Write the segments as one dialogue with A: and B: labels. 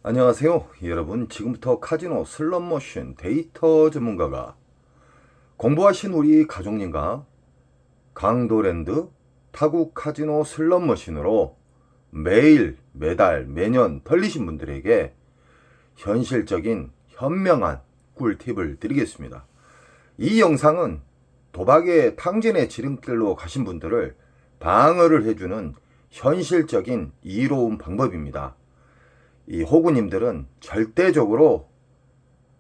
A: 안녕하세요 여러분. 지금부터 카지노 슬롯머신 데이터 전문가가 공부하신 우리 가족님과 강도랜드 타국 카지노 슬롯머신으로 매일 매달 매년 털리신 분들에게 현실적인 현명한 꿀팁을 드리겠습니다. 이 영상은 도박의 탕진의 지름길로 가신 분들을 방어를 해주는 현실적인 이로운 방법입니다. 이 호구님들은 절대적으로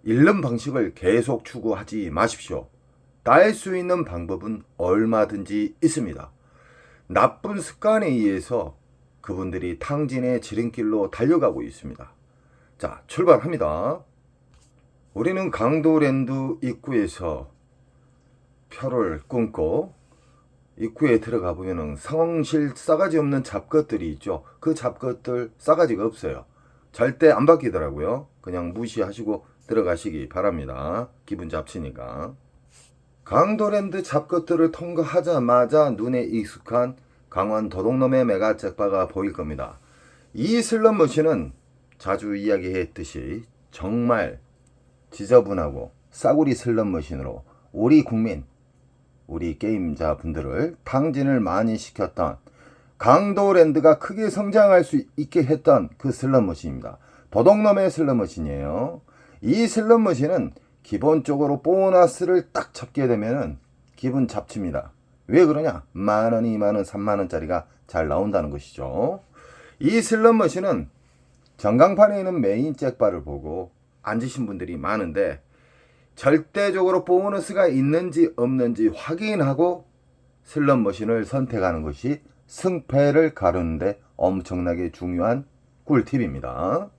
A: 잃는 방식을 계속 추구하지 마십시오. 딸 수 있는 방법은 얼마든지 있습니다. 나쁜 습관에 의해서 그분들이 탕진의 지름길로 달려가고 있습니다. 자, 출발합니다. 우리는 강도랜드 입구에서 표를 끊고 입구에 들어가 보면은 상황실 싸가지 없는 잡것들이 있죠. 그 잡것들 싸가지가 없어요. 절대 안 바뀌더라고요. 그냥 무시하시고 들어가시기 바랍니다. 기분 잡치니까. 강도랜드 잡것들을 통과하자마자 눈에 익숙한 강원 도둑놈의 메가잭바가 보일 겁니다. 이 슬롯머신은 자주 이야기했듯이 정말 지저분하고 싸구리 슬롯머신으로 우리 국민, 우리 게임자 분들을 탕진을 많이 시켰던 강도랜드가 크게 성장할 수 있게 했던 그 슬롯머신입니다. 도둑놈의 슬롯머신이에요. 이 슬롯머신은 기본적으로 보너스를 딱 잡게 되면은 기분 잡칩니다. 왜 그러냐? 만원, 2만원, 3만원짜리가 잘 나온다는 것이죠. 이 슬롯머신은 전광판에 있는 메인 잭바를 보고 앉으신 분들이 많은데 절대적으로 보너스가 있는지 없는지 확인하고 슬롯머신을 선택하는 것이 승패를 가르는데 엄청나게 중요한 꿀팁입니다.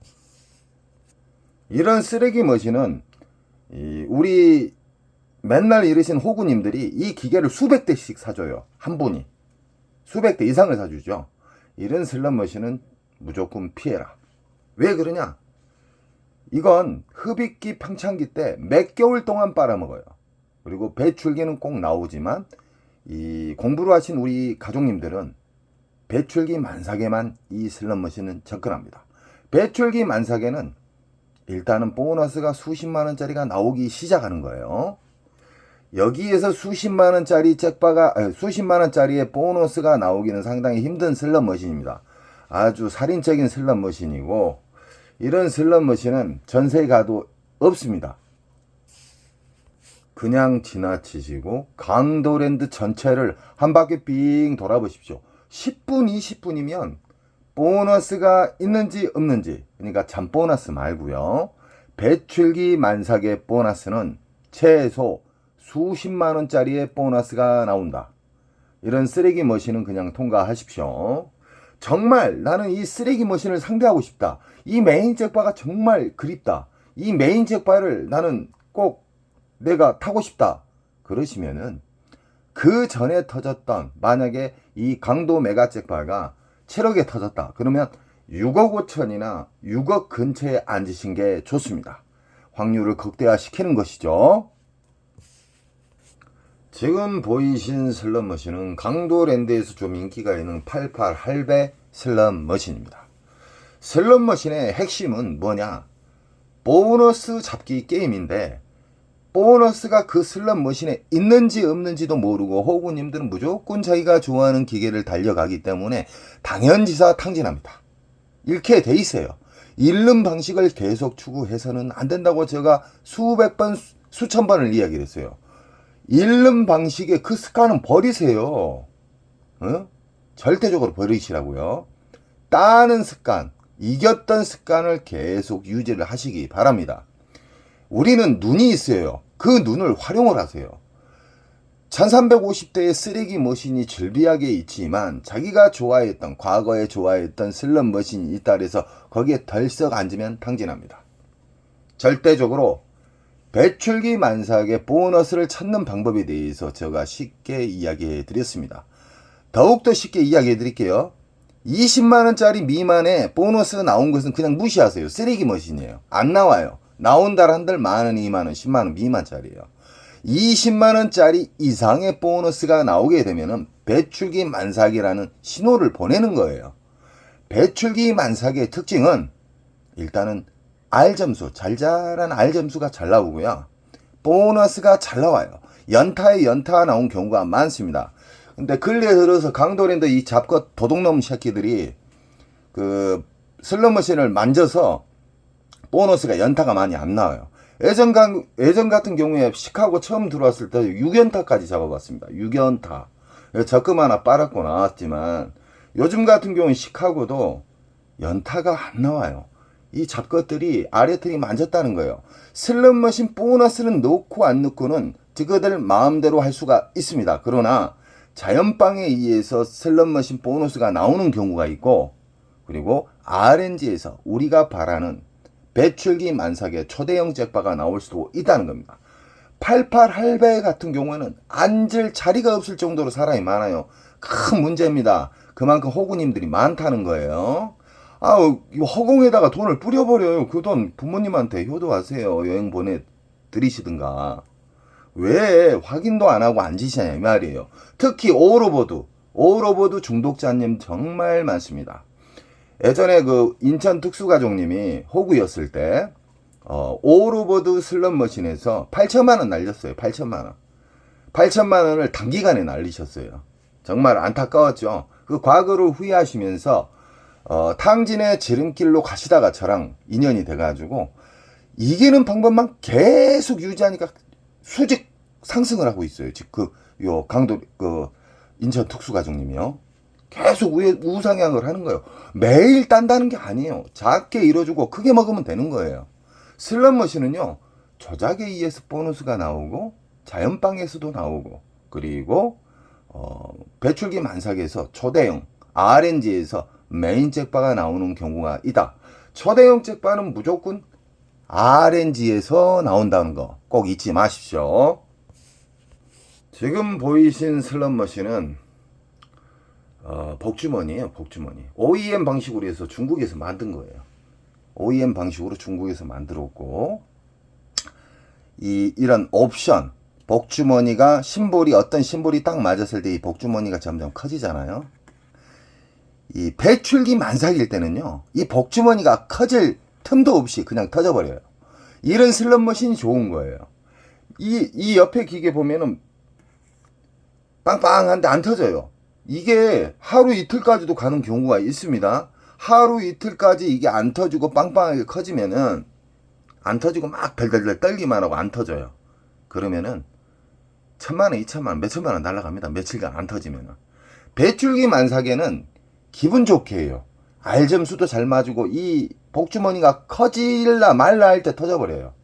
A: 이런 쓰레기 머신은 우리 맨날 이러신 호구님들이 이 기계를 수백 대씩 사줘요. 한 분이 수백 대 이상을 사주죠. 이런 슬롯 머신은 무조건 피해라. 왜 그러냐? 이건 흡입기 평창기 때 몇 개월 동안 빨아먹어요. 그리고 배출기는 꼭 나오지만 이 공부를 하신 우리 가족님들은 배출기 만삭에만 이 슬롯머신은 접근합니다. 배출기 만삭에는 일단은 보너스가 수십만원짜리가 나오기 시작하는 거예요. 여기에서 수십만원짜리 수십만원짜리의 보너스가 나오기는 상당히 힘든 슬롯머신입니다. 아주 살인적인 슬롯머신이고 이런 슬롯머신은 전세에 가도 없습니다. 그냥 지나치시고 강도랜드 전체를 한 바퀴 빙 돌아보십시오. 10분, 20분이면 보너스가 있는지 없는지, 그러니까 잠보너스 말고요. 배출기 만삭의 보너스는 최소 수십만원짜리의 보너스가 나온다. 이런 쓰레기 머신은 그냥 통과하십시오. 정말 나는 이 쓰레기 머신을 상대하고 싶다. 이 메인 잭바가 정말 그립다. 이 메인 잭바를 나는 꼭 내가 타고 싶다. 그러시면은 그 전에 터졌던, 만약에 이 강도 메가 잭바가 7억에 터졌다. 그러면 6억 5천이나 6억 근처에 앉으신 게 좋습니다. 확률을 극대화시키는 것이죠. 지금 보이신 슬롯머신은 강도랜드에서 좀 인기가 있는 88 할배 슬롯머신입니다. 슬롯머신의 핵심은 뭐냐? 보너스 잡기 게임인데 보너스가 그 슬롯머신에 있는지 없는지도 모르고 호구님들은 무조건 자기가 좋아하는 기계를 달려가기 때문에 당연지사 탕진합니다. 이렇게 돼 있어요. 잃는 방식을 계속 추구해서는 안 된다고 제가 수백 번, 수천 번을 이야기를 했어요. 잃는 방식의 그 습관은 버리세요. 절대적으로 버리시라고요. 따는 습관, 이겼던 습관을 계속 유지를 하시기 바랍니다. 우리는 눈이 있어요. 그 눈을 활용을 하세요. 1350대의 쓰레기 머신이 즐비하게 있지만 자기가 좋아했던, 과거에 좋아했던 슬롯 머신이 있다 그래서 거기에 덜썩 앉으면 탕진합니다. 절대적으로 배출기 만삭의 보너스를 찾는 방법에 대해서 제가 쉽게 이야기해 드렸습니다. 더욱더 쉽게 이야기해 드릴게요. 20만원짜리 미만의 보너스 나온 것은 그냥 무시하세요. 쓰레기 머신이에요. 안 나와요. 나온다 한들 만원, 2만원, 10만원 미만짜리예요. 20만원짜리 이상의 보너스가 나오게 되면은 배출기 만삭이라는 신호를 보내는 거예요. 배출기 만삭의 특징은 일단은 R점수, 잘잘한 R점수가 잘 나오고요. 보너스가 잘 나와요. 연타에 연타가 나온 경우가 많습니다. 근데 근래에 들어서 강도랜드 이 잡것 도둑놈 새끼들이 그 슬롯머신을 만져서 보너스가 연타가 많이 안 나와요. 예전 같은 경우에 시카고 처음 들어왔을 때 6연타까지 잡아봤습니다. 6연타. 적금 하나 빨았고 나왔지만 요즘 같은 경우는 시카고도 연타가 안 나와요. 이 잡것들이 아래틀이 만졌다는 거예요. 슬롯머신 보너스는 넣고 안 넣고는 그들 마음대로 할 수가 있습니다. 그러나 자연방에 의해서 슬롯머신 보너스가 나오는 경우가 있고, 그리고 RNG에서 우리가 바라는 배출기 만삭의 초대형 잭바가 나올 수도 있다는 겁니다. 88 할배 같은 경우에는 앉을 자리가 없을 정도로 사람이 많아요. 큰 문제입니다. 그만큼 호구님들이 많다는 거예요. 허공에다가 돈을 뿌려버려요. 그 돈 부모님한테 효도하세요. 여행 보내드리시든가. 왜 확인도 안 하고 앉으시냐 이 말이에요. 특히 오로보드 중독자님 정말 많습니다. 예전에 그 인천 특수가족님이 호구였을 때 오로보드 슬롯머신에서 8천만 원 날렸어요. 8천만 원을 단기간에 날리셨어요. 정말 안타까웠죠. 그 과거를 후회하시면서 탕진의 지름길로 가시다가 저랑 인연이 돼가지고 이기는 방법만 계속 유지하니까 수직 상승을 하고 있어요. 지금 인천 특수가족님이요. 계속 우상향을 하는 거예요. 매일 딴다는 게 아니에요. 작게 이뤄주고 크게 먹으면 되는 거예요. 슬롯머신은요, 조작에 의해서 보너스가 나오고 자연방에서도 나오고, 그리고 배출기 만삭에서 초대형 RNG에서 메인 잭바가 나오는 경우가 있다. 초대형 잭바는 무조건 RNG에서 나온다는 거 꼭 잊지 마십시오. 지금 보이신 슬롯머신은 복주머니예요. 복주머니. OEM 방식으로 해서 중국에서 만든 거예요. OEM 방식으로 중국에서 만들었고, 이런 옵션, 복주머니가 어떤 심볼이 딱 맞았을 때 이 복주머니가 점점 커지잖아요. 이 배출기 만삭일 때는요, 이 복주머니가 커질 틈도 없이 그냥 터져버려요. 이런 슬롯머신이 좋은 거예요. 이 옆에 기계 보면은 빵빵한데 안 터져요. 이게 하루 이틀까지도 가는 경우가 있습니다. 하루 이틀까지 이게 안 터지고 빵빵하게 커지면은, 안 터지고 막 덜덜덜 떨기만 하고 안 터져요. 그러면은 1,000만원, 2,000만원, 몇천만원 날아갑니다. 며칠간 안 터지면은. 배출기 만삭에는 기분 좋게 해요. R점수도 잘 맞고 이 복주머니가 커질라 말라 할 때 터져버려요.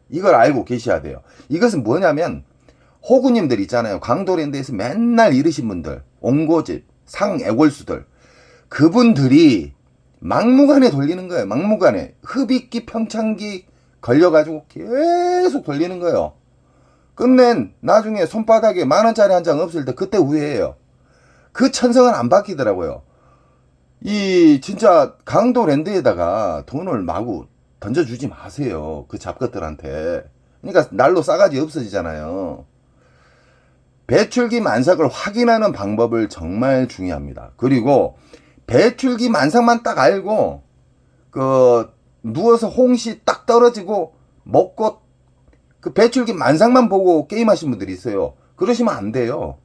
A: 이걸 알고 계셔야 돼요. 이것은 뭐냐면 호구님들 있잖아요. 강도랜드에서 맨날 이르신 분들, 옹고집, 상애골수들, 그분들이 막무가내 돌리는 거예요. 막무가내. 흡입기, 평창기 걸려가지고 계속 돌리는 거예요. 끝낸 나중에 손바닥에 10,000원짜리 한 장 없을 때 그때 후회해요. 그 천성은 안 바뀌더라고요. 진짜 강도랜드에다가 돈을 마구 던져주지 마세요. 그 잡것들한테. 그러니까 날로 싸가지 없어지잖아요. 배출기 만삭을 확인하는 방법을 정말 중요합니다. 그리고 배출기 만삭만 딱 알고 누워서 홍시 딱 떨어지고 먹고 그 배출기 만삭만 보고 게임하신 분들이 있어요. 그러시면 안 돼요.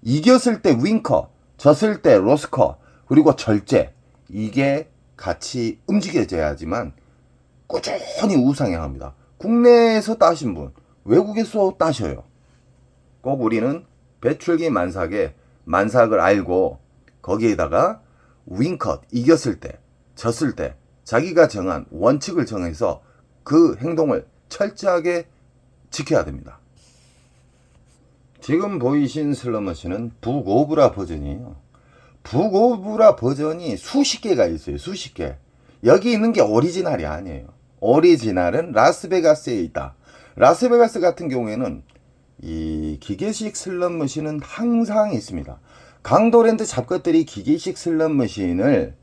A: 이겼을 때 윙커, 졌을 때 로스커, 그리고 절제, 이게 같이 움직여져야지만 꾸준히 우상향합니다. 국내에서 따신 분, 외국에서 따셔요. 꼭 우리는 배출기 만삭을 알고 거기에다가 윙컷, 이겼을 때, 졌을 때 자기가 정한 원칙을 정해서 그 행동을 철저하게 지켜야 됩니다. 지금 보이신 슬롯머신은 북오브라 버전이에요. 북오브라 버전이 수십 개가 있어요. 수십 개. 여기 있는 게 오리지널이 아니에요. 오리지널은 라스베가스에 있다. 라스베가스 같은 경우에는 이 기계식 슬롯머신은 항상 있습니다. 강도랜드 잡것들이 기계식 슬롯머신을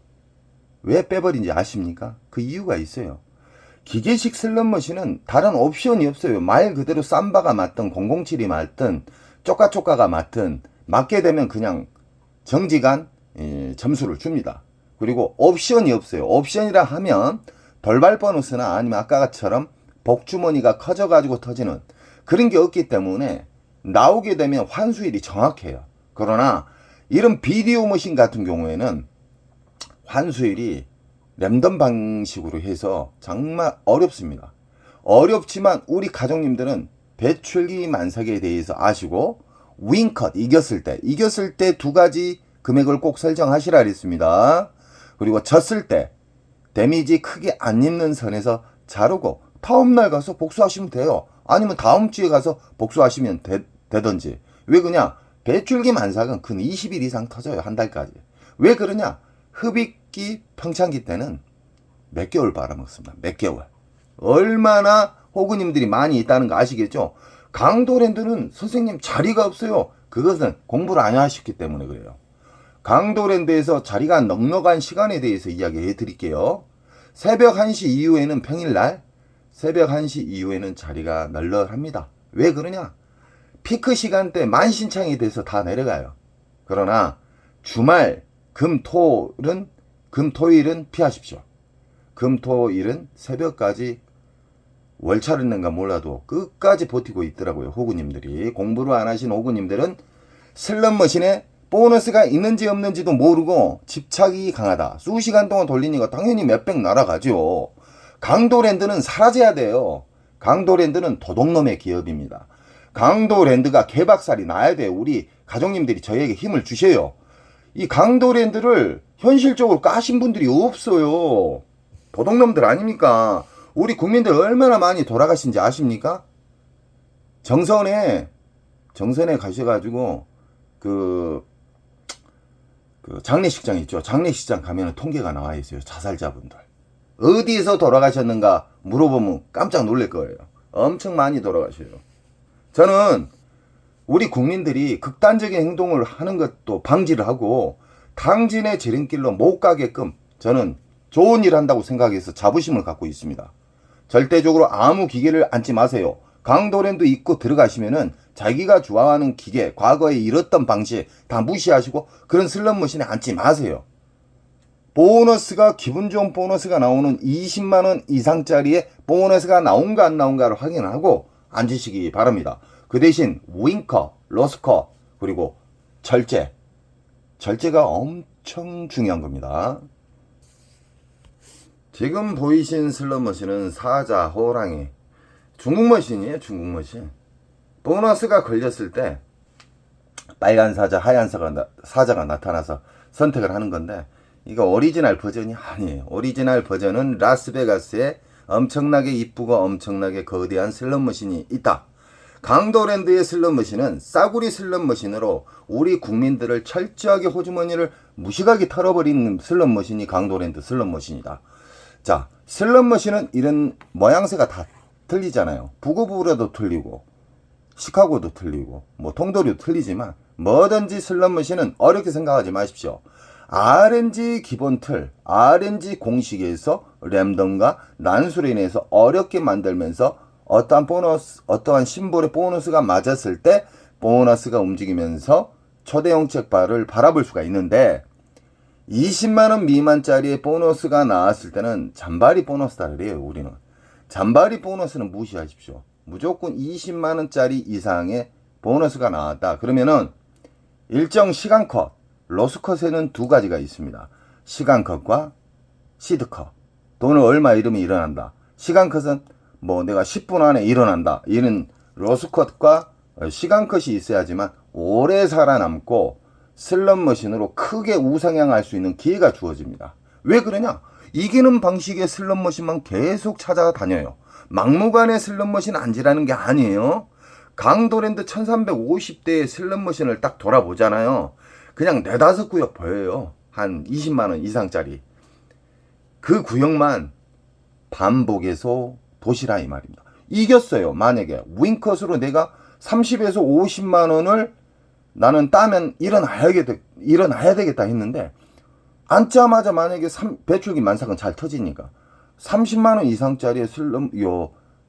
A: 왜 빼버린지 아십니까? 그 이유가 있어요. 기계식 슬롯머신은 다른 옵션이 없어요. 말 그대로 삼바가 맞든 007이 맞든 쪼까쪼까가 맞든 맞게 되면 그냥 정지간 점수를 줍니다. 그리고 옵션이 없어요. 옵션이라 하면 돌발 보너스나 아니면 아까처럼 복주머니가 커져가지고 터지는 그런 게 없기 때문에 나오게 되면 환수율이 정확해요. 그러나 이런 비디오 머신 같은 경우에는 환수율이 랜덤 방식으로 해서 정말 어렵습니다. 어렵지만 우리 가족님들은 배출기 만삭에 대해서 아시고 윙컷 이겼을 때 두 가지 금액을 꼭 설정하시라 그랬습니다. 그리고 졌을 때 데미지 크게 안 입는 선에서 자르고 다음날 가서 복수하시면 돼요. 아니면 다음 주에 가서 복수하시면 되든지. 왜 그러냐? 배출기 만삭은 근 20일 이상 터져요. 한 달까지. 왜 그러냐? 흡입기 평창기 때는 몇 개월 빨아먹습니다. 몇 개월. 얼마나 호구님들이 많이 있다는 거 아시겠죠? 강도랜드는 선생님 자리가 없어요. 그것은 공부를 안 하셨기 때문에 그래요. 강도랜드에서 자리가 넉넉한 시간에 대해서 이야기해 드릴게요. 새벽 1시 이후에는 평일날 새벽 1시 이후에는 자리가 널널합니다. 왜 그러냐? 피크 시간대 만신창이 돼서 다 내려가요. 그러나 주말 금토일은 피하십시오. 금토일은 새벽까지 월차를 낸가 몰라도 끝까지 버티고 있더라고요. 호구님들이. 공부를 안 하신 호구님들은 슬롯머신에 보너스가 있는지 없는지도 모르고 집착이 강하다. 수시간 동안 돌리니까 당연히 몇백 날아가죠. 강도랜드는 사라져야 돼요. 강도랜드는 도둑놈의 기업입니다. 강도랜드가 개박살이 나야 돼요. 우리 가족님들이 저희에게 힘을 주셔요. 이 강도랜드를 현실적으로 까신 분들이 없어요. 도둑놈들 아닙니까? 우리 국민들 얼마나 많이 돌아가신지 아십니까? 정선에 가셔가지고 그 장례식장 있죠. 장례식장 가면은 통계가 나와 있어요. 자살자분들. 어디서 돌아가셨는가 물어보면 깜짝 놀랄 거예요. 엄청 많이 돌아가셔요. 저는 우리 국민들이 극단적인 행동을 하는 것도 방지를 하고 당진의 지름길로 못 가게끔 저는 좋은 일 한다고 생각해서 자부심을 갖고 있습니다. 절대적으로 아무 기계를 앉지 마세요. 강도랜드 입고 들어가시면은 자기가 좋아하는 기계, 과거에 잃었던 방식 다 무시하시고 그런 슬롯머신에 앉지 마세요. 보너스가 기분 좋은 보너스가 나오는 20만원 이상짜리의 보너스가 나온가 안 나온가를 확인하고 앉으시기 바랍니다. 그 대신 윙커, 로스커 그리고 절제가 엄청 중요한 겁니다. 지금 보이신 슬롯머신은 사자, 호랑이 중국머신이에요. 중국머신. 보너스가 걸렸을 때 빨간 사자, 하얀 사자가 나타나서 선택을 하는 건데 이거 오리지널 버전이 아니에요. 오리지널 버전은 라스베가스에 엄청나게 이쁘고 엄청나게 거대한 슬롯머신이 있다. 강도랜드의 슬롯머신은 싸구리 슬롯머신으로 우리 국민들을 철저하게 호주머니를 무식하게 털어버리는 슬롯머신이 강도랜드 슬롯머신이다. 자, 슬롯머신은 이런 모양새가 다 틀리잖아요. 부고부라도 틀리고 시카고도 틀리고 뭐 통도리도 틀리지만 뭐든지 슬롯머신은 어렵게 생각하지 마십시오. RNG 기본 틀, RNG 공식에서 랜덤과 난수로 인해서 어렵게 만들면서 어떠한 심볼의 보너스가 맞았을 때 보너스가 움직이면서 초대형 책발을 바라볼 수가 있는데 20만원 미만짜리의 보너스가 나왔을 때는 잔바리 보너스다 그래요. 우리는 잔바리 보너스는 무시하십시오. 무조건 20만원짜리 이상의 보너스가 나왔다. 그러면은 일정 시간컷, 로스컷에는 두 가지가 있습니다. 시간컷과 시드컷. 돈을 얼마 잃으면 일어난다. 시간컷은 뭐 내가 10분 안에 일어난다. 이는 로스컷과 시간컷이 있어야지만 오래 살아남고 슬롯머신으로 크게 우상향할 수 있는 기회가 주어집니다. 왜 그러냐? 이기는 방식의 슬롯머신만 계속 찾아다녀요. 막무가내 슬롯머신 앉으라는 게 아니에요. 강도랜드 1350대의 슬롯머신을 딱 돌아보잖아요. 그냥 4-5 구역 보여요. 한 20만원 이상짜리. 그 구역만 반복해서 보시라 이 말입니다. 이겼어요. 만약에 윙컷으로 내가 30에서 50만원을 나는 따면 일어나야 되겠다 했는데 앉자마자 만약에 배출기 만삭은 잘 터지니까 30만원 이상짜리의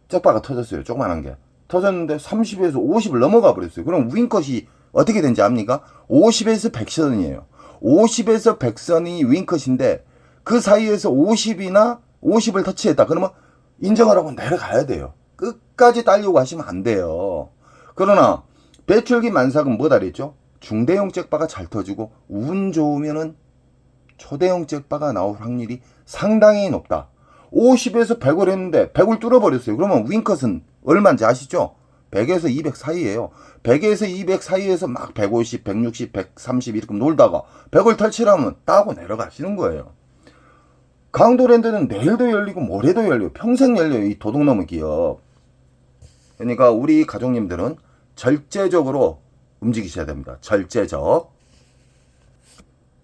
A: 잭바가 터졌어요. 조그만한 게 터졌는데 30에서 50을 넘어가 버렸어요. 그럼 윙컷이 어떻게 된지 압니까? 50에서 100선이에요. 50에서 100선이 윙컷인데 그 사이에서 50이나 50을 터치했다. 그러면 인정을 하고 내려가야 돼요. 끝까지 딸려고 하시면 안 돼요. 그러나 배출기 만삭은 뭐다 그랬죠? 중대형 잭바가 잘 터지고 운 좋으면은 초대형 잭바가 나올 확률이 상당히 높다. 50에서 100을 했는데 100을 뚫어버렸어요. 그러면 윙컷은 얼마인지 아시죠? 100에서 200 사이에요. 100에서 200 사이에서 막 150, 160, 130 이렇게 놀다가 100을 탈취하면 따고 내려가시는 거예요. 강도랜드는 내일도 열리고 모레도 열려요. 평생 열려요. 이 도둑놈의 기업. 그러니까 우리 가족님들은 절제적으로 움직이셔야 됩니다. 절제적.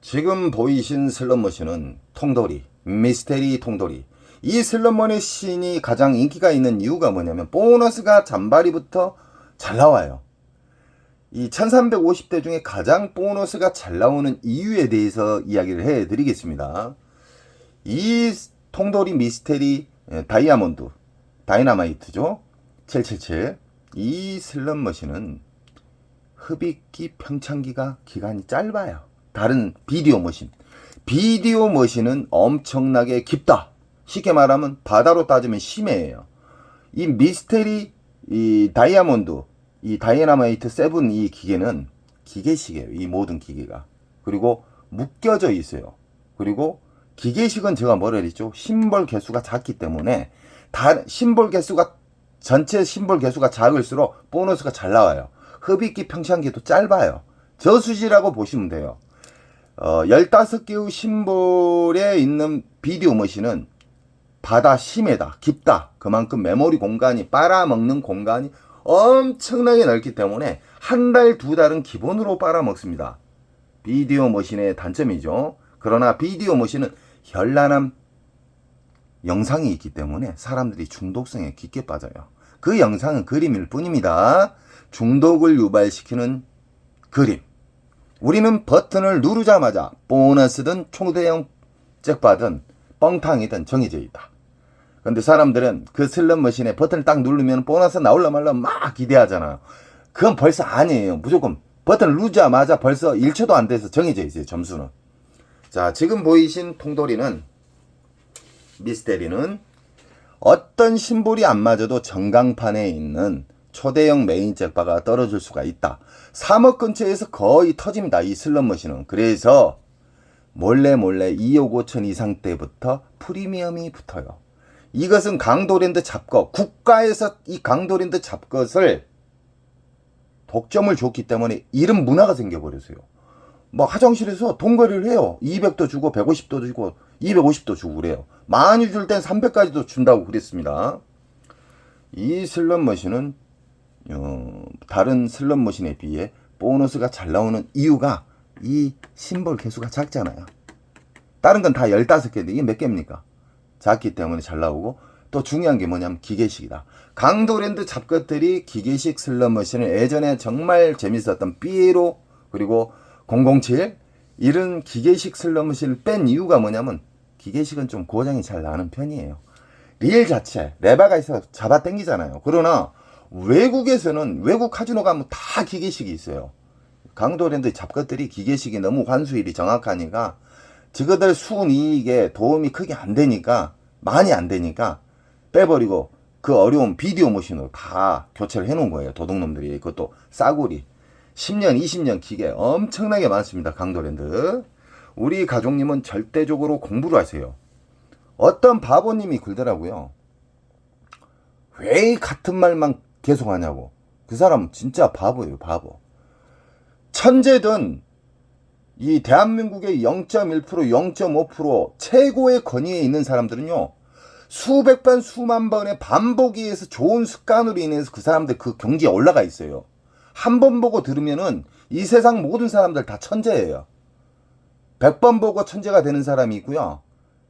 A: 지금 보이신 슬롯머신은 통돌이, 미스테리 통돌이. 이 슬롯머신이 가장 인기가 있는 이유가 뭐냐면 보너스가 잔바리부터 잘 나와요. 이 1350대 중에 가장 보너스가 잘 나오는 이유에 대해서 이야기를 해드리겠습니다. 이 통돌이 미스테리 다이아몬드, 다이너마이트죠. 777. 이 슬롯머신은 흡입기 평창기가 기간이 짧아요. 다른 비디오 머신. 비디오 머신은 엄청나게 깊다. 쉽게 말하면 바다로 따지면 심해예요. 이 미스테리, 이 다이아몬드, 이 다이너마이트 7 이 기계는 기계식이에요. 이 모든 기계가. 그리고 묶여져 있어요. 그리고 기계식은 제가 뭐라 그랬죠? 심볼 개수가 작기 때문에 심볼 개수가 전체 심볼 개수가 작을수록 보너스가 잘 나와요. 흡입기 평창기도 짧아요. 저수지라고 보시면 돼요. 15개의 심볼에 있는 비디오 머신은 바다 심해다, 깊다. 그만큼 메모리 공간이 빨아먹는 공간이 엄청나게 넓기 때문에 한 달, 두 달은 기본으로 빨아먹습니다. 비디오 머신의 단점이죠. 그러나 비디오 머신은 현란한 영상이 있기 때문에 사람들이 중독성에 깊게 빠져요. 그 영상은 그림일 뿐입니다. 중독을 유발시키는 그림. 우리는 버튼을 누르자마자 보너스든 초대형 잭바든 뻥탕이든 정해져 있다. 근데 사람들은 그 슬롯머신에 버튼을 딱 누르면 보너스 나올라 말라 막 기대하잖아요. 그건 벌써 아니에요. 무조건 버튼을 누르자마자 벌써 1초도 안 돼서 정해져 있어요. 점수는. 자, 지금 보이신 통돌이는 미스테리는 어떤 심볼이 안 맞아도 전광판에 있는 초대형 메인 잭바가 떨어질 수가 있다. 3억 근처에서 거의 터집니다. 이 슬롯머신은. 그래서 몰래 2억 5천 이상 때부터 프리미엄이 붙어요. 이것은 강도랜드 잡것, 국가에서 이 강도랜드 잡것을 독점을 줬기 때문에 이런 문화가 생겨버렸어요. 뭐 화장실에서 돈거리를 해요. 200도 주고 150도 주고 250도 주고 그래요. 많이 줄 땐 300까지도 준다고 그랬습니다. 이 슬롯머신은 다른 슬롯머신에 비해 보너스가 잘 나오는 이유가 이 심볼 개수가 작잖아요. 다른 건 다 15개인데 이게 몇 개입니까? 작기 때문에 잘 나오고, 또 중요한 게 뭐냐면 기계식이다. 강도랜드 잡것들이 기계식 슬롯머신을 예전에 정말 재밌었던 삐에로 그리고 007 이런 기계식 슬롯머신을 뺀 이유가 뭐냐면 기계식은 좀 고장이 잘 나는 편이에요. 릴 자체 레바가 있어서 잡아 당기잖아요. 그러나 외국에서는 외국 카지노 가면 다 기계식이 있어요. 강도랜드 잡것들이 기계식이 너무 환수율이 정확하니까 저거들 순이익에 도움이 크게 안 되니까, 많이 안 되니까 빼버리고 그 어려운 비디오 머신으로 다 교체를 해놓은 거예요. 도둑놈들이. 그것도 싸구리 10년 20년 기계 엄청나게 많습니다. 강도랜드. 우리 가족님은 절대적으로 공부를 하세요. 어떤 바보님이 굴더라고요. 왜 같은 말만 계속 하냐고. 그 사람 진짜 바보예요. 바보. 천재든 이 대한민국의 0.1%, 0.5% 최고의 권위에 있는 사람들은요, 수백 번, 수만 번의 반복에 의해서 좋은 습관으로 인해서 그 사람들 그 경지에 올라가 있어요. 한 번 보고 들으면은 이 세상 모든 사람들 다 천재예요. 100번 보고 천재가 되는 사람이 있고요.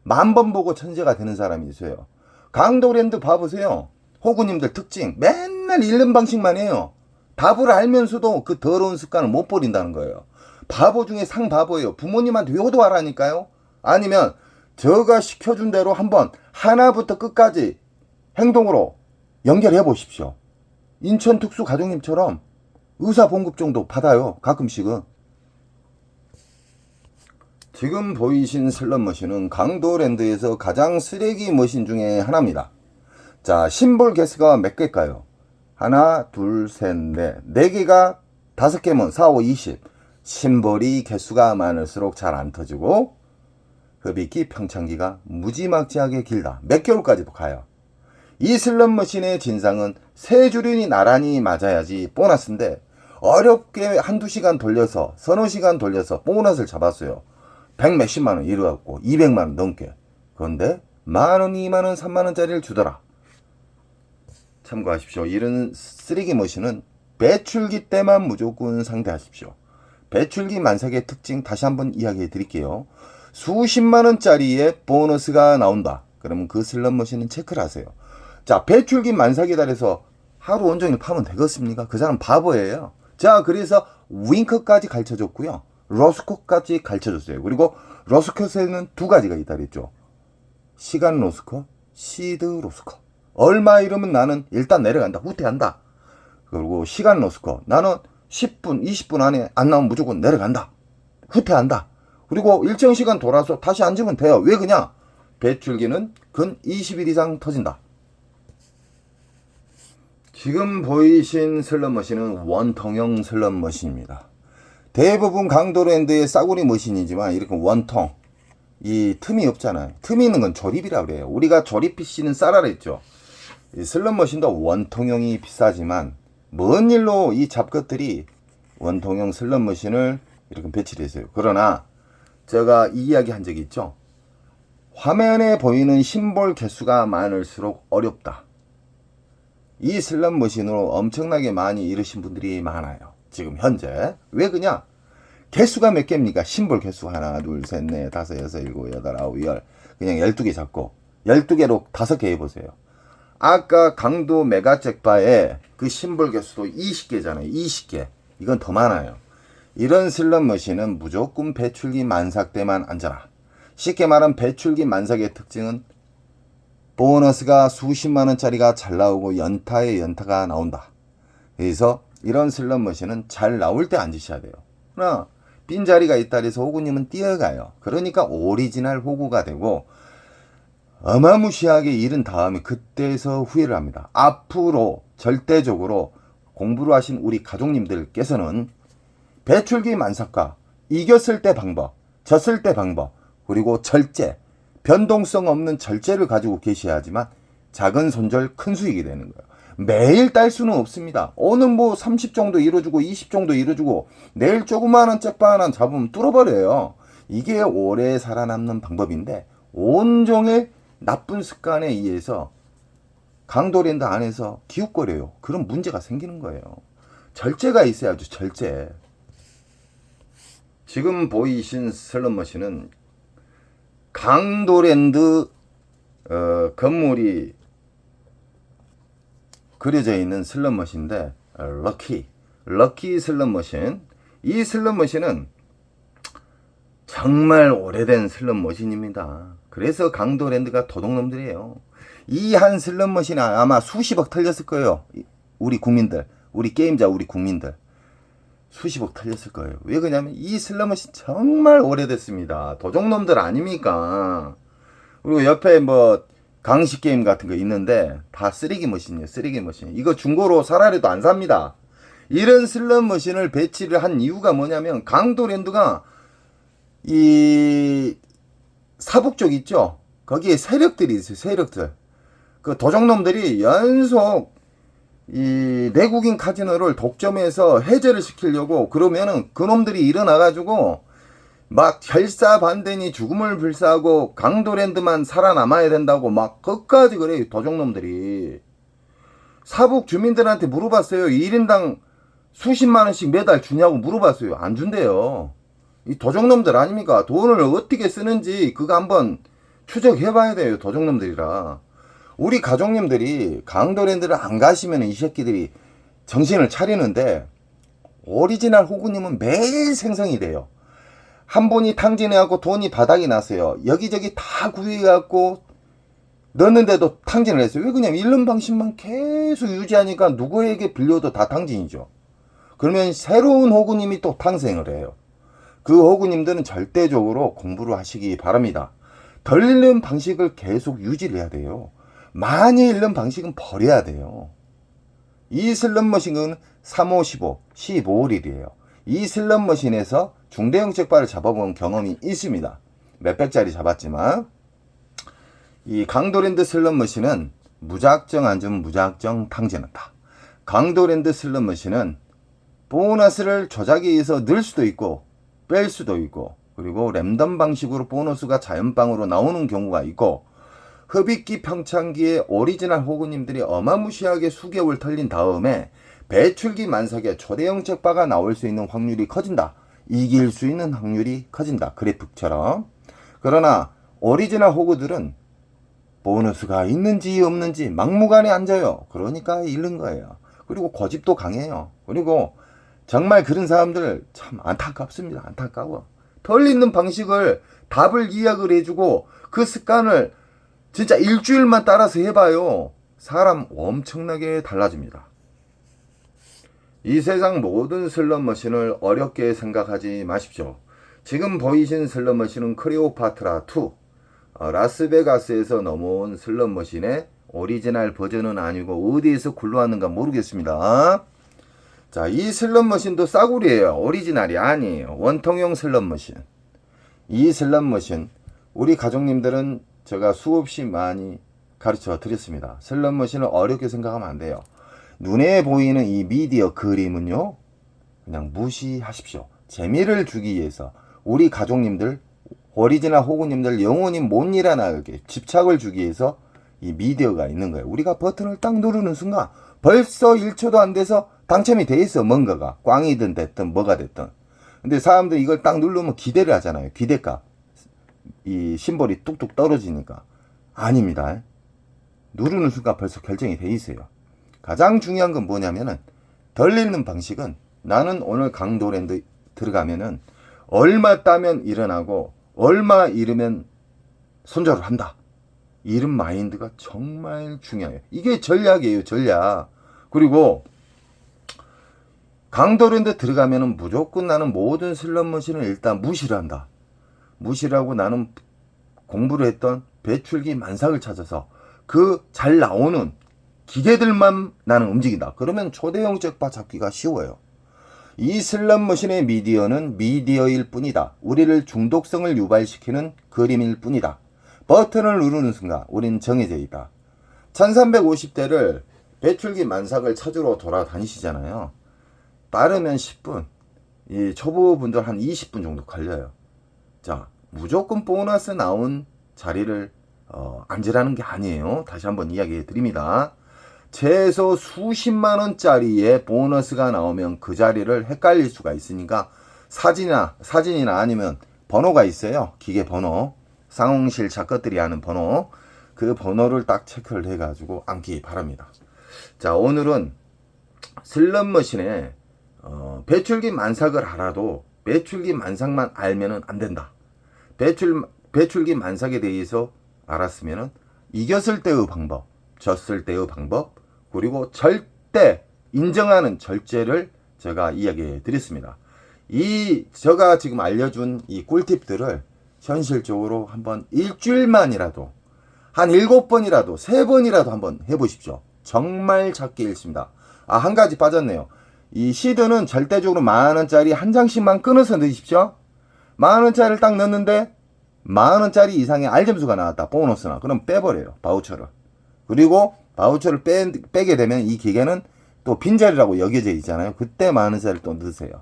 A: 10,000번 보고 천재가 되는 사람이 있어요. 강도랜드 봐보세요. 호구님들 특징. 맨날 잃는 방식만 해요. 답을 알면서도 그 더러운 습관을 못 버린다는 거예요. 바보 중에 상바보예요. 부모님한테 효도하라니까요. 아니면 제가 시켜준 대로 한번 하나부터 끝까지 행동으로 연결해 보십시오. 인천 특수 가족님처럼 의사 봉급 정도 받아요. 가끔씩은. 지금 보이신 슬롯머신은 강도랜드에서 가장 쓰레기 머신 중에 하나입니다. 자, 심볼 개수가 몇 개일까요? 하나, 둘, 셋, 넷. 4개가 5개면 4, 5, 20. 심볼이 개수가 많을수록 잘 안 터지고 흡입기, 평창기가 무지막지하게 길다. 몇 개월까지도 가요. 이 슬롯머신의 진상은 세 줄이 나란히 맞아야지 보너스인데 어렵게 한두 시간 돌려서 서너 시간 돌려서 보너스를 잡았어요. 100 몇십만 원 이래갖고 200만 원 넘게. 그런데 만원, 2만원, 3만원짜리를 주더라. 참고하십시오. 이런 쓰레기 머신은 배출기 때만 무조건 상대하십시오. 배출기 만삭의 특징 다시 한번 이야기해 드릴게요. 수십만원짜리의 보너스가 나온다. 그러면 그 슬롯 머신은 체크를 하세요. 자, 배출기 만삭이다 해서 하루 온종일 파면 되겠습니까? 그 사람 바보예요. 자, 그래서 윙크까지 가르쳐줬고요. 로스컷까지 가르쳐줬어요. 그리고 로스컷에는 두 가지가 있다 그랬죠. 시간 로스컷, 시드 로스컷. 얼마 이러면 나는 일단 내려간다. 후퇴한다. 그리고 시간 로스컷. 나는 10분, 20분 안에 안 나오면 무조건 내려간다. 후퇴한다. 그리고 일정 시간 돌아서 다시 앉으면 돼요. 왜 그냐? 배출기는 근 20일 이상 터진다. 지금 보이신 슬롯머신은 원통형 슬롯머신입니다. 대부분 강도랜드의 싸구리 머신이지만 이렇게 원통, 이 틈이 없잖아요. 틈이 있는 건 조립이라고 그래요. 우리가 조립 PC는 싸라 그랬죠. 이 슬롯머신도 원통형이 비싸지만 먼 일로 이 잡것들이 원통형 슬롯머신을 이렇게 배치를 했어요. 그러나 제가 이 이야기 한 적이 있죠. 화면에 보이는 심볼 개수가 많을수록 어렵다. 이 슬롯머신으로 엄청나게 많이 잃으신 분들이 많아요. 지금 현재. 왜 그냐? 개수가 몇 개입니까? 심볼 개수 하나, 둘, 셋, 넷, 다섯, 여섯, 일곱, 여덟, 아홉, 열. 그냥 12개 잡고 12개로 5개 해보세요. 아까 강도 메가잭바에 그 심볼 개수도 20개잖아요. 20개. 이건 더 많아요. 이런 슬롯머신은 무조건 배출기 만삭 때만 앉아라. 쉽게 말하면 배출기 만삭의 특징은 보너스가 수십만원짜리가 잘 나오고 연타에 연타가 나온다. 그래서 이런 슬롯머신은 잘 나올 때 앉으셔야 돼요. 그러나 빈자리가 있다 해서 호구님은 뛰어가요. 그러니까 오리지널 호구가 되고 어마무시하게 잃은 다음에 그때서 후회를 합니다. 앞으로 절대적으로 공부를 하신 우리 가족님들께서는 배출기 만삭과 이겼을 때 방법, 졌을 때 방법, 그리고 절제, 변동성 없는 절제를 가지고 계셔야지만 작은 손절 큰 수익이 되는 거예요. 매일 딸 수는 없습니다. 오늘 뭐 30 정도 이뤄주고 20 정도 이뤄주고 내일 조그마한 잭바 하나 잡으면 뚫어버려요. 이게 오래 살아남는 방법인데 온종일 나쁜 습관에 의해서 강도랜드 안에서 기웃거려요. 그런 문제가 생기는 거예요. 절제가 있어야죠. 절제. 지금 보이신 슬롯머신은 강도랜드 건물이 그려져 있는 슬롯머신인데 럭키 슬롯머신. 이 슬롯머신은 정말 오래된 슬롯머신입니다. 그래서 강도랜드가 도둑놈들이에요. 이 한 슬롯머신이 아마 수십억 털렸을 거예요. 우리 국민들, 우리 게임자, 우리 국민들 수십억 털렸을 거예요. 왜 그러냐면 이 슬롯머신 정말 오래됐습니다. 도둑놈들 아닙니까? 그리고 옆에 뭐 강식 게임 같은 거 있는데 다 쓰레기 머신이에요. 쓰레기 머신. 이거 중고로 사라리도 안 삽니다. 이런 슬롯 머신을 배치를 한 이유가 뭐냐면 강도랜드가 이 사북 쪽 있죠. 거기에 세력들이 있어요. 세력들. 그 도적놈들이 연속 이 내국인 카지노를 독점해서 해제를 시키려고 그러면은 그놈들이 일어나가지고 막 결사반대니 죽음을 불사하고 강도랜드만 살아남아야 된다고 막 끝까지 그래요. 도적놈들이. 사북 주민들한테 물어봤어요. 1인당 수십만원씩 매달 주냐고 물어봤어요. 안 준대요. 이 도적놈들 아닙니까? 돈을 어떻게 쓰는지 그거 한번 추적해봐야 돼요. 도적놈들이라. 우리 가족님들이 강도랜드를 안 가시면 이 새끼들이 정신을 차리는데 오리지널 호구님은 매일 생성이 돼요. 한 분이 탕진해갖고 돈이 바닥이 났어요. 여기저기 다 구해갖고 넣었는데도 탕진을 했어요. 왜 그냥 잃는 방식만 계속 유지하니까 누구에게 빌려도 다 탕진이죠. 그러면 새로운 호구님이 또 탄생을 해요. 그 호구님들은 절대적으로 공부를 하시기 바랍니다. 덜 읽는 방식을 계속 유지를 해야 돼요. 많이 읽는 방식은 버려야 돼요. 이 슬롯머신은 3, 5, 15, 15일이에요. 이 슬롯머신에서 중대형 잭바를 잡아본 경험이 있습니다. 몇백짜리 잡았지만 이 강도랜드 슬롯머신은 무작정 앉으면 무작정 탕진한다. 강도랜드 슬롯머신은 보너스를 조작에 의해서 넣을 수도 있고 뺄 수도 있고, 그리고 랜덤 방식으로 보너스가 자연방으로 나오는 경우가 있고, 흡입기 평창기에 오리지널 호구님들이 어마무시하게 수개월 털린 다음에 배출기 만삭에 초대형 잭바가 나올 수 있는 확률이 커진다. 이길 수 있는 확률이 커진다. 그래프처럼. 그러나 오리지널 호구들은 보너스가 있는지 없는지 막무가내 앉아요. 그러니까 잃는 거예요. 그리고 고집도 강해요. 그리고 정말 그런 사람들 참 안타깝습니다. 안타까워. 덜 있는 방식을 답을 이야기를 해주고 그 습관을 진짜 일주일만 따라서 해봐요. 사람 엄청나게 달라집니다. 이 세상 모든 슬롯머신을 어렵게 생각하지 마십시오. 지금 보이신 슬롯머신은 클레오파트라2, 라스베가스에서 넘어온 슬롯머신의 오리지널 버전은 아니고 어디에서 굴러왔는가 모르겠습니다. 자, 이 슬롯머신도 싸구려예요. 오리지널이 아니에요. 원통형 슬롯머신. 이 슬롯머신 우리 가족님들은 제가 수없이 많이 가르쳐 드렸습니다. 슬롯머신을 어렵게 생각하면 안 돼요. 눈에 보이는 이 미디어 그림은요, 그냥 무시하십시오. 재미를 주기 위해서 우리 가족님들, 오리지널 호구님들 영원히 못 일어나게 집착을 주기 위해서 이 미디어가 있는 거예요. 우리가 버튼을 딱 누르는 순간 벌써 1초도 안 돼서 당첨이 돼 있어. 뭔가가 꽝이든 됐든 뭐가 됐든. 근데 사람들이 이걸 딱 누르면 기대를 하잖아요. 기대값. 이 심볼이 뚝뚝 떨어지니까. 아닙니다. 누르는 순간 벌써 결정이 돼 있어요. 가장 중요한 건 뭐냐면은 덜 읽는 방식은 나는 오늘 강도랜드 들어가면은 얼마 따면 일어나고 얼마 잃으면 손절을 한다. 이런 마인드가 정말 중요해요. 이게 전략이에요. 전략. 그리고 강도랜드 들어가면은 무조건 나는 모든 슬롯머신을 일단 무시를 한다. 무시를 하고 나는 공부를 했던 배출기 만삭을 찾아서 그 잘 나오는 기계들만 나는 움직인다. 그러면 초대형 잭바 잡기가 쉬워요. 이 슬롯머신의 미디어는 미디어일 뿐이다. 우리를 중독성을 유발시키는 그림일 뿐이다. 버튼을 누르는 순간 우린 정해져 있다. 1350대를 배출기 만삭을 찾으러 돌아다니시잖아요. 빠르면 10분, 이 초보분들 한 20분 정도 걸려요. 자, 무조건 보너스 나온 자리를 앉으라는 게 아니에요. 다시 한번 이야기해 드립니다. 최소 수십만원짜리의 보너스가 나오면 그 자리를 헷갈릴 수가 있으니까 사진이나 아니면 번호가 있어요. 기계 번호. 상홍실 작가들이 하는 번호. 그 번호를 딱 체크를 해가지고 앉기 바랍니다. 자, 오늘은 슬롯머신에 배출기 만삭을 알아도 배출기 만삭만 알면은 안 된다. 배출기 만삭에 대해서 알았으면은 이겼을 때의 방법, 졌을 때의 방법, 그리고 절대 인정하는 절제를 제가 이야기해 드렸습니다. 제가 지금 알려준 이 꿀팁들을 현실적으로 한번 일주일만이라도 한 7번이라도 3번이라도 한번 해보십시오. 정말 작게 읽습니다. 한 가지 빠졌네요. 이 시드는 절대적으로 10,000원짜리 한 장씩만 끊어서 넣으십시오. 10,000원짜리를 딱 넣는데 10,000원짜리 이상의 알점수가 나왔다. 보너스나. 그럼 빼버려요. 바우처를. 그리고 바우처를 빼게 되면 이 기계는 또 빈자리라고 여겨져 있잖아요. 그때 10,000원짜리를 또 넣으세요.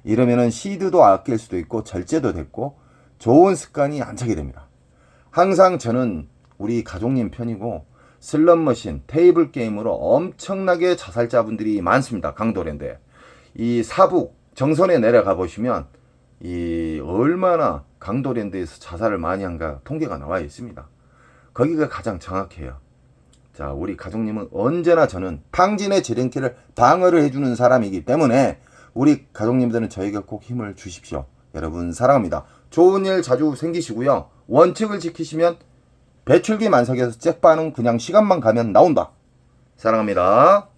A: 이러면은 시드도 아낄 수도 있고 절제도 됐고 좋은 습관이 안 차게 됩니다. 항상 저는 우리 가족님 편이고 슬롯머신, 테이블 게임으로 엄청나게 자살자분들이 많습니다. 강도랜드에. 이 사북 정선에 내려가 보시면 이 얼마나 강도랜드에서 자살을 많이 한가 통계가 나와 있습니다. 거기가 가장 정확해요. 자, 우리 가족님은 언제나 저는 탕진의 지름길을 방어를 해주는 사람이기 때문에 우리 가족님들은 저에게 꼭 힘을 주십시오. 여러분 사랑합니다. 좋은 일 자주 생기시고요. 원칙을 지키시면 배출기 만삭에서 잭바는 그냥 시간만 가면 나온다. 사랑합니다.